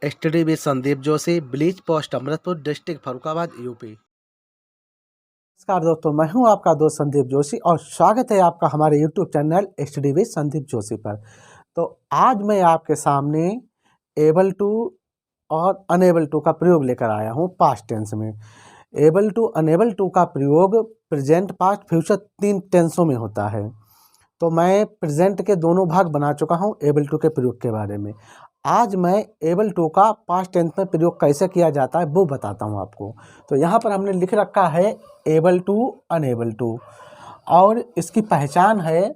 STD with Sandeep Joshi, bleach post, Amritpur district, Farrukhabad, UP. नमस्कार दोस्तों, मैं हूं आपका दोस्त संदीप जोशी और स्वागत है आपका हमारे YouTube channel STD with Sandeep Joshi पर। तो आज मैं आपके सामने एबल टू और अनेबल टू का प्रयोग लेकर आया हूं पास्ट टेंस में। एबल टू अनेबल टू का प्रयोग प्रेजेंट, पास्ट, फ्यूचर 3 टेंसों में होता है। तो मैं प्रेजेंट के दोनों भाग बना चुका हूं एबल टू के प्रयोग के बारे में। आज मैं एबल टू का पास्ट टेंस में प्रयोग कैसे किया जाता है वो बताता हूं आपको। तो यहाँ पर हमने लिख रखा है एबल टू अनेबल टू, और इसकी पहचान है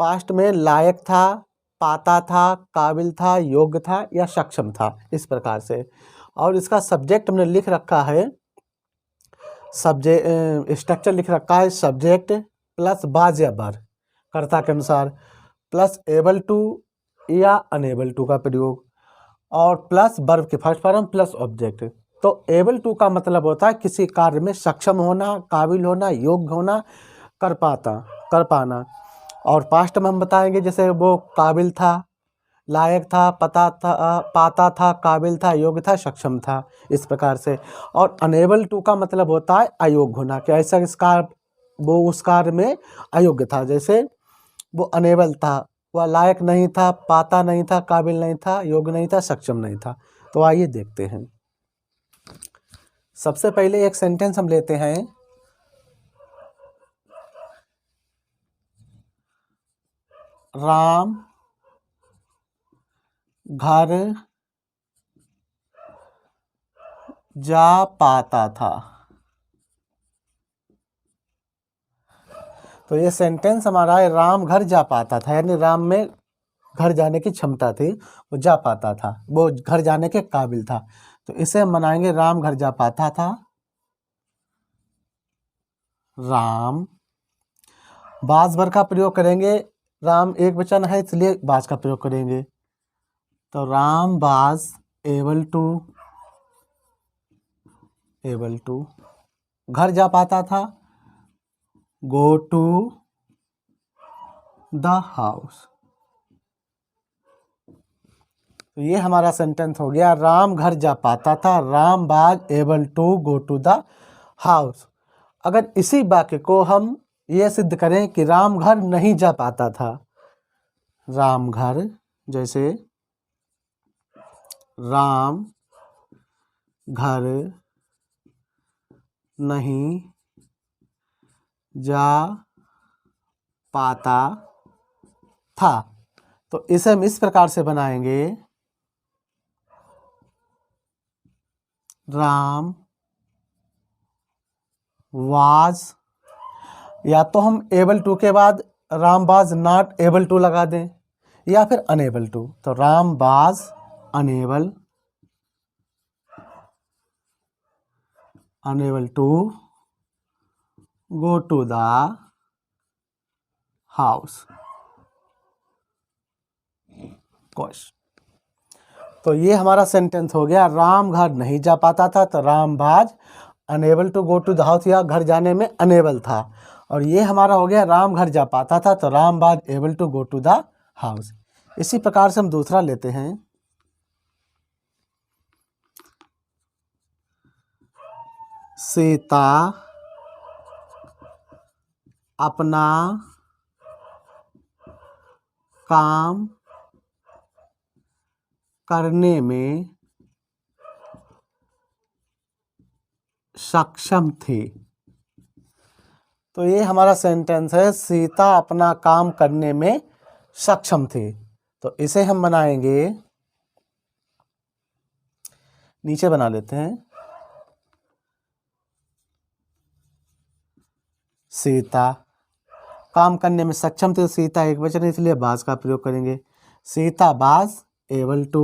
पास्ट में लायक था, पाता था, काबिल था, योग्य था या सक्षम था, इस प्रकार से। और इसका सब्जेक्ट हमने लिख रखा है, सब्जेक्ट स्ट्रक्चर लिख रखा है सब्जेक्ट प्लस बाज या बर, कर्ता के अनुसार, प्लस एबल टू या अनेबल टू का प्रयोग, और प्लस वर्ब के फर्स्ट फॉर्म प्लस ऑब्जेक्ट। तो एबल टू का मतलब होता है किसी कार्य में सक्षम होना, काबिल होना, योग्य होना, कर पाना। और पास्ट में हम बताएंगे जैसे वो काबिल था, लायक था, पाता था, काबिल था, योग्य था, सक्षम था, इस प्रकार से। और अनेबल टू का मतलब होता है अयोग्य होना, कि ऐसा वो उस कार्य में अयोग्य था, जैसे वो अनेबल था, वह लायक नहीं था, पाता नहीं था, काबिल नहीं था, योग्य नहीं था, सक्षम नहीं था। तो आइए देखते हैं। सबसे पहले एक सेंटेंस हम लेते हैं। राम घर जा पाता था। तो ये सेंटेंस हमारा है, राम घर जा पाता था, यानी राम में घर जाने की क्षमता थी, वो जा पाता था, वो घर जाने के काबिल था। तो इसे हम बनाएंगे राम घर जा पाता था। राम, बाज भर का प्रयोग करेंगे, राम एक वचन है इसलिए बाज का प्रयोग करेंगे। तो राम बाज एबल टू घर जा पाता था, गो टू द हाउस। तो ये हमारा सेंटेंस हो गया, राम घर जा पाता था, Ram was able to go to the house. अगर इसी वाक्य को हम ये सिद्ध करें कि राम घर नहीं जा पाता था, राम घर, जैसे राम घर नहीं जा पाता था, तो इसे हम इस प्रकार से बनाएंगे, राम वाज, या तो हम एबल टू के बाद Ram was not able to लगा दें, या फिर अनेबल टू। तो Ram was unable to go to the house. तो ये हमारा सेंटेंस हो गया, राम घर नहीं जा पाता था, तो Ram was unable to go to the house, या घर जाने में अनेबल था। और ये हमारा हो गया, राम घर जा पाता था, तो Ram was able to go to the house. इसी प्रकार से हम दूसरा लेते हैं। सीता अपना काम करने में सक्षम थी। तो ये हमारा सेंटेंस है, सीता अपना काम करने में सक्षम थी। तो इसे हम बनाएंगे, नीचे बना लेते हैं, सीता काम करने में सक्षम थे, सीता एक वचन है इसलिए बाज का प्रयोग करेंगे। सीता बाज एबल टू,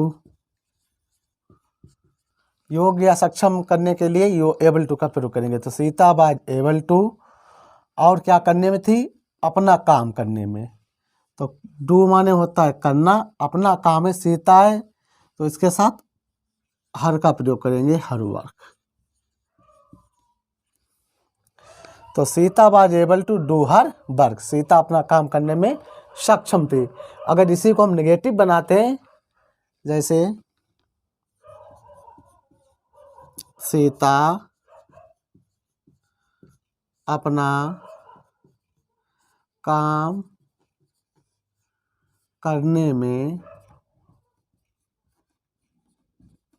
योग्य या सक्षम करने के लिए एबल टू का प्रयोग करेंगे। तो सीता बाज एबल टू, और क्या करने में थी, अपना काम करने में। तो डू माने होता है करना, अपना काम है, सीता है, तो इसके साथ हर का प्रयोग करेंगे, हर वर्क। तो Sita was able to do her work, Sita अपना काम करने में सक्षम थी। अगर इसी को हम नेगेटिव बनाते हैं जैसे सीता अपना काम करने में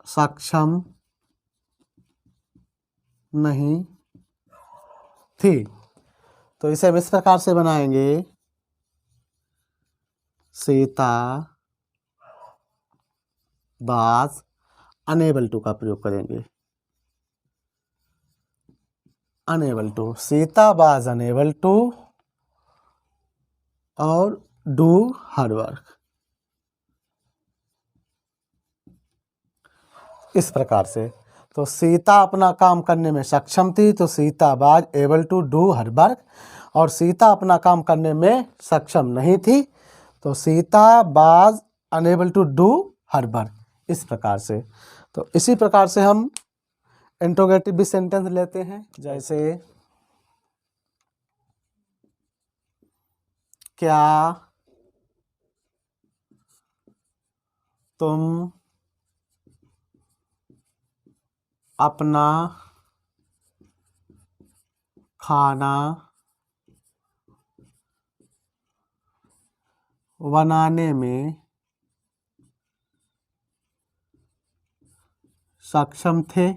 सक्षम नहीं थी। तो इसे हम इस प्रकार से बनाएंगे, सीता वाज अनेबल टू का प्रयोग करेंगे। Unable to, Sita was unable to और डू हर वर्क, इस प्रकार से। तो सीता अपना काम करने में सक्षम थी, तो Sita was able to do her work, और सीता अपना काम करने में सक्षम नहीं थी, तो Sita was unable to do her work, इस प्रकार से। तो इसी प्रकार से हम इंट्रोगेटिव भी सेंटेंस लेते हैं, जैसे क्या तुम अपना खाना बनाने में सक्षम थे?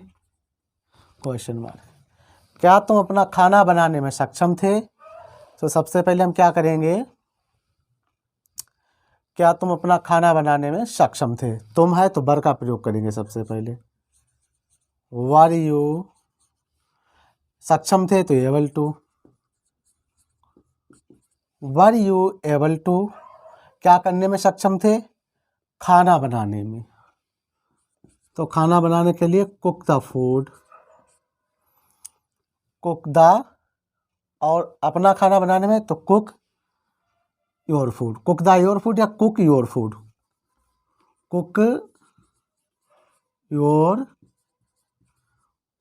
Question mark. क्या तुम अपना खाना बनाने में सक्षम थे? तो सबसे पहले हम क्या करेंगे, क्या तुम अपना खाना बनाने में सक्षम थे? तुम है तो वर का प्रयोग करेंगे सबसे पहले। वर यू सक्षम थे तो able to. Were you able to क्या करने में सक्षम थे? खाना बनाने में। तो खाना बनाने के लिए cook the food, cook the, और अपना खाना बनाने में तो cook your food, cook the your food या cook your food, cook your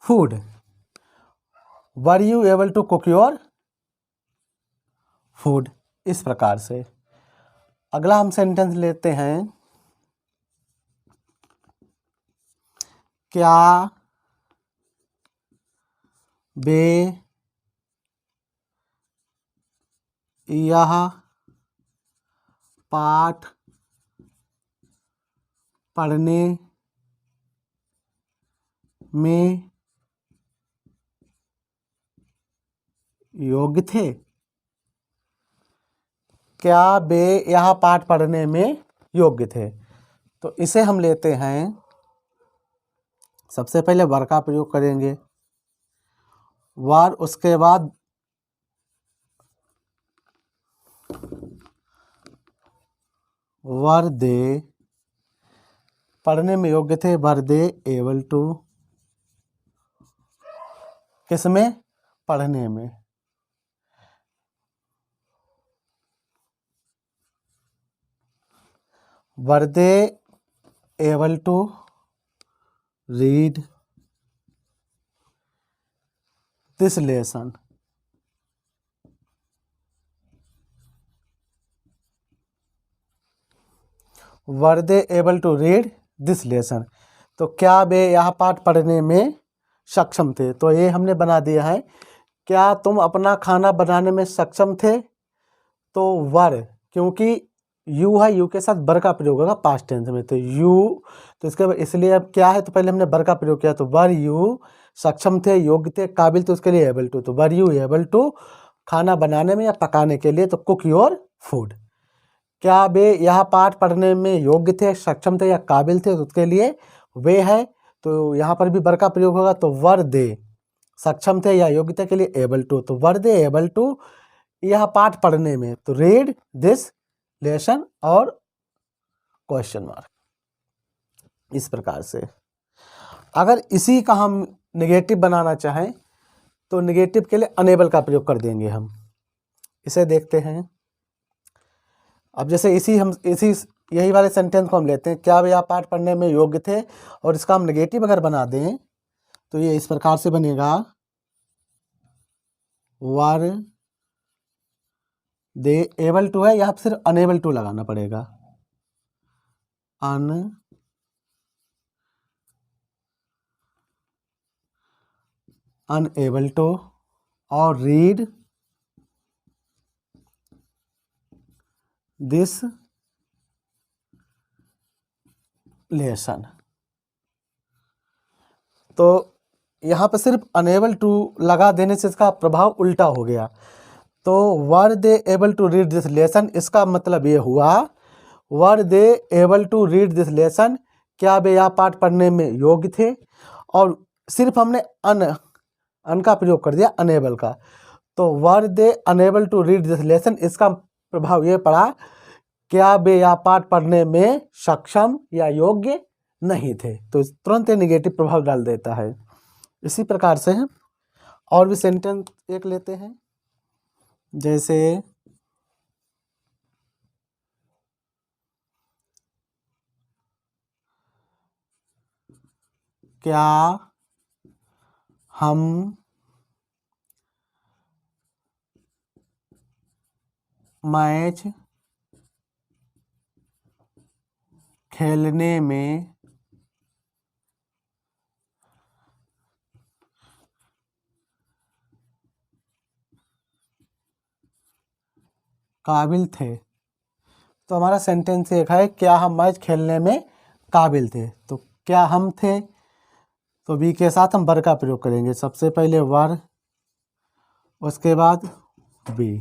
food. Were you able to cook your food, इस प्रकार से। अगला हम सेंटेंस लेते हैं, क्या वे यह पाठ पढ़ने में योग्य थे? क्या वे यह पाठ पढ़ने में योग्य थे? तो इसे हम लेते हैं, सबसे पहले वर का प्रयोग करेंगे, वर, उसके बाद वर दे, पढ़ने में योग्य थे, वर दे एबल टू, किसमें? पढ़ने में। Were they able to read this lesson, were they able to read this lesson. तो क्या वे यह पाठ पढ़ने में सक्षम थे? तो ये हमने बना दिया है, क्या तुम अपना खाना बनाने में सक्षम थे? तो वर, क्योंकि यू है, यू के साथ वर का प्रयोग होगा पास्ट टेंस में, तो यू, तो इसके बाद इसलिए अब क्या है, तो पहले हमने वर का प्रयोग किया, तो वर यू सक्षम थे, योग्य थे, काबिल, तो उसके लिए एबल टू, तो वर यू एबल टू खाना बनाने में या पकाने के लिए, तो कुक योर फूड। क्या वे यह पाठ पढ़ने में योग्य थे, सक्षम थे या काबिल थे, तो उसके लिए वे है, तो यहाँ पर भी वर का प्रयोग होगा, तो वर दे सक्षम थे या योग्यता के लिए एबल टू, तो वर दे एबल टू यह पाठ पढ़ने में, तो रीड दिस लेसन और क्वेश्चन मार्क, इस प्रकार से। अगर इसी का हम नेगेटिव बनाना चाहें तो नेगेटिव के लिए अनेबल का प्रयोग कर देंगे हम। इसे देखते हैं, अब जैसे इसी यही वाले सेंटेंस को हम लेते हैं, क्या वे यह पाठ पढ़ने में योग्य थे, और इसका हम नेगेटिव अगर बना दें तो ये इस प्रकार से बनेगा, वर दे एबल टू है, यहाँ सिर्फ अनेबल टू लगाना पड़ेगा, unable to or read this lesson। तो यहाँ पर सिर्फ अनेबल टू लगा देने से इसका प्रभाव उल्टा हो गया। तो were they able to read this lesson, इसका मतलब ये हुआ were they able to read this lesson, क्या वे यह पाठ पढ़ने में योग्य थे, और सिर्फ हमने अन का प्रयोग कर दिया अनेबल का। तो were they unable to read this lesson, इसका प्रभाव ये पड़ा क्या वे यह पाठ पढ़ने में सक्षम या योग्य नहीं थे। तो तुरंत ये निगेटिव प्रभाव डाल देता है। इसी प्रकार से और भी सेंटेंस एक लेते हैं, जैसे क्या हम मैच खेलने में काबिल थे। तो हमारा सेंटेंस एक है क्या हम मैच खेलने में काबिल थे। तो क्या हम थे, तो बी के साथ हम वर का प्रयोग करेंगे। सबसे पहले वर, उसके बाद बी।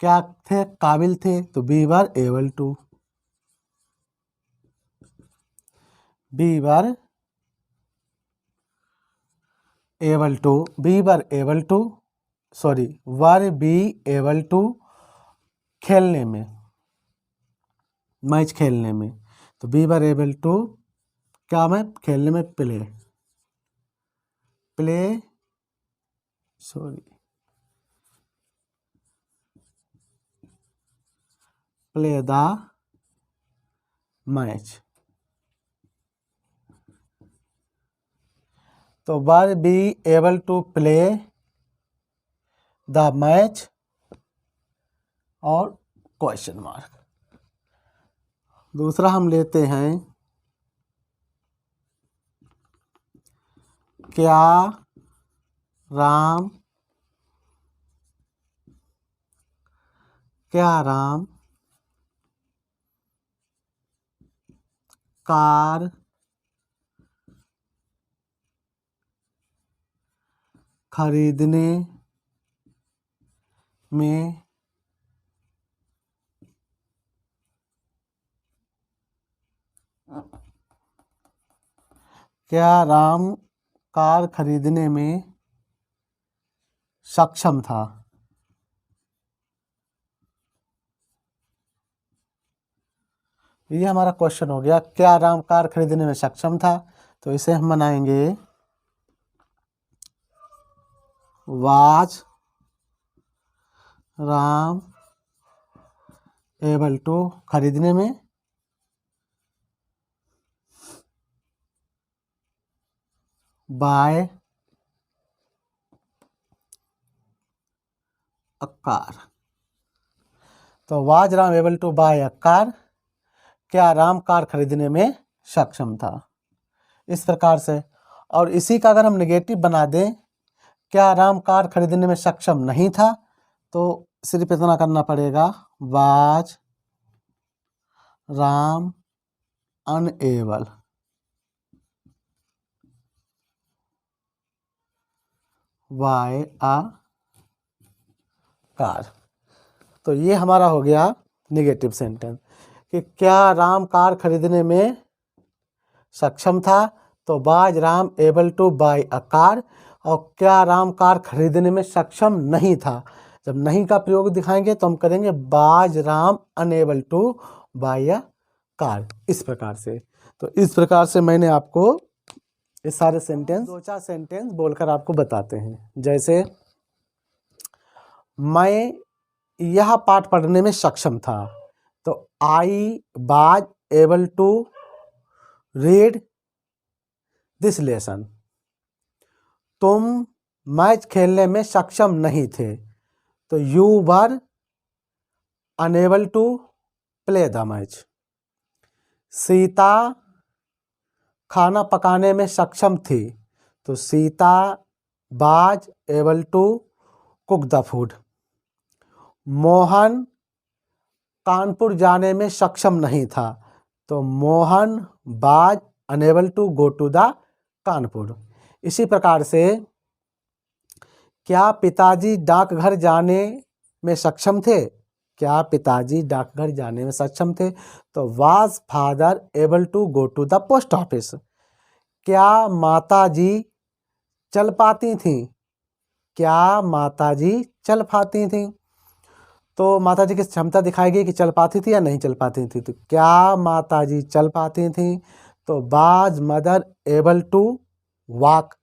क्या थे, काबिल थे, तो we were able to. We were able to, we were able to, sorry were B able to खेलने में, मैच खेलने में। तो बी वर एबल टू क्या में खेलने में, play, play sorry play the match. तो were B able to play the match और क्वेश्चन मार्क। दूसरा हम लेते हैं क्या राम कार खरीदने में क्या राम कार खरीदने में सक्षम था। ये हमारा क्वेश्चन हो गया, क्या राम कार खरीदने में सक्षम था। तो इसे हम बनाएंगे वाज राम एबल टू, खरीदने में, बाय अ कार। तो was Ram able to buy a car, क्या राम कार खरीदने में सक्षम था। इस प्रकार से। और इसी का अगर हम नेगेटिव बना दें, क्या राम कार खरीदने में सक्षम नहीं था, तो सिर्फ इतना करना पड़ेगा was Ram unable buy a car. तो ये हमारा हो गया नेगेटिव सेंटेंस कि क्या राम कार खरीदने में सक्षम था, तो was Ram able to buy a car. और क्या राम कार खरीदने में सक्षम नहीं था, जब नहीं का प्रयोग दिखाएंगे तो हम करेंगे was Ram unable to buy a car, इस प्रकार से। तो इस प्रकार से मैंने आपको ये सारे सेंटेंस, दो चार सेंटेंस बोलकर आपको बताते हैं। जैसे मैं यह पाठ पढ़ने में सक्षम था, तो I was able to read this lesson. तुम मैच खेलने में सक्षम नहीं थे, तो you were unable to play the match. Sita खाना पकाने में सक्षम थी। तो Sita was able to cook the food. Mohan Kanpur जाने में सक्षम नहीं था। तो Mohan was unable to go to the Kanpur. इसी प्रकार से क्या पिताजी डाकघर जाने में सक्षम थे? क्या पिताजी डाकघर जाने में सक्षम थे? तो was father able to go to the post office. क्या माताजी चल पाती थीं? क्या माताजी चल पाती थीं? तो माताजी की क्षमता दिखाई गई कि चल पाती थी या नहीं चल पाती थी। तो क्या माताजी चल पाती थीं? तो was mother able to walk.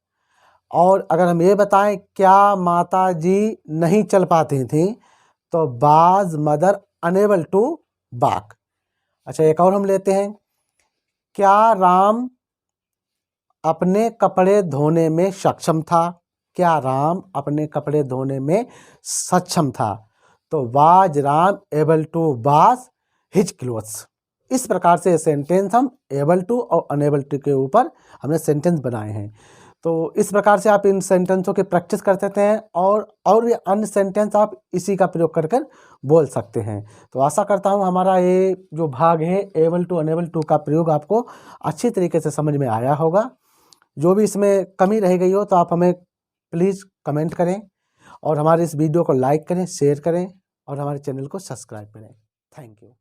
और अगर हम ये बताएं क्या माताजी नहीं चल पाती थीं, तो was mother unable to walk. अच्छा, एक और हम लेते हैं। क्या राम अपने कपड़े धोने में सक्षम था? क्या राम अपने कपड़े धोने में सक्षम था? तो was Ram able to wash his clothes. इस प्रकार से सेंटेंस हम एबल टू और अनेबल टू के ऊपर हमने सेंटेंस बनाए हैं। तो इस प्रकार से आप इन सेंटेंसों की प्रैक्टिस कर सकते हैं और भी अन्य सेंटेंस आप इसी का प्रयोग कर कर बोल सकते हैं। तो आशा करता हूँ हमारा ये जो भाग है एबल टू अनेबल टू का प्रयोग आपको अच्छी तरीके से समझ में आया होगा। जो भी इसमें कमी रह गई हो तो आप हमें प्लीज़ कमेंट करें और हमारे इस वीडियो को लाइक करें, शेयर करें और हमारे चैनल को सब्सक्राइब करें। Thank you.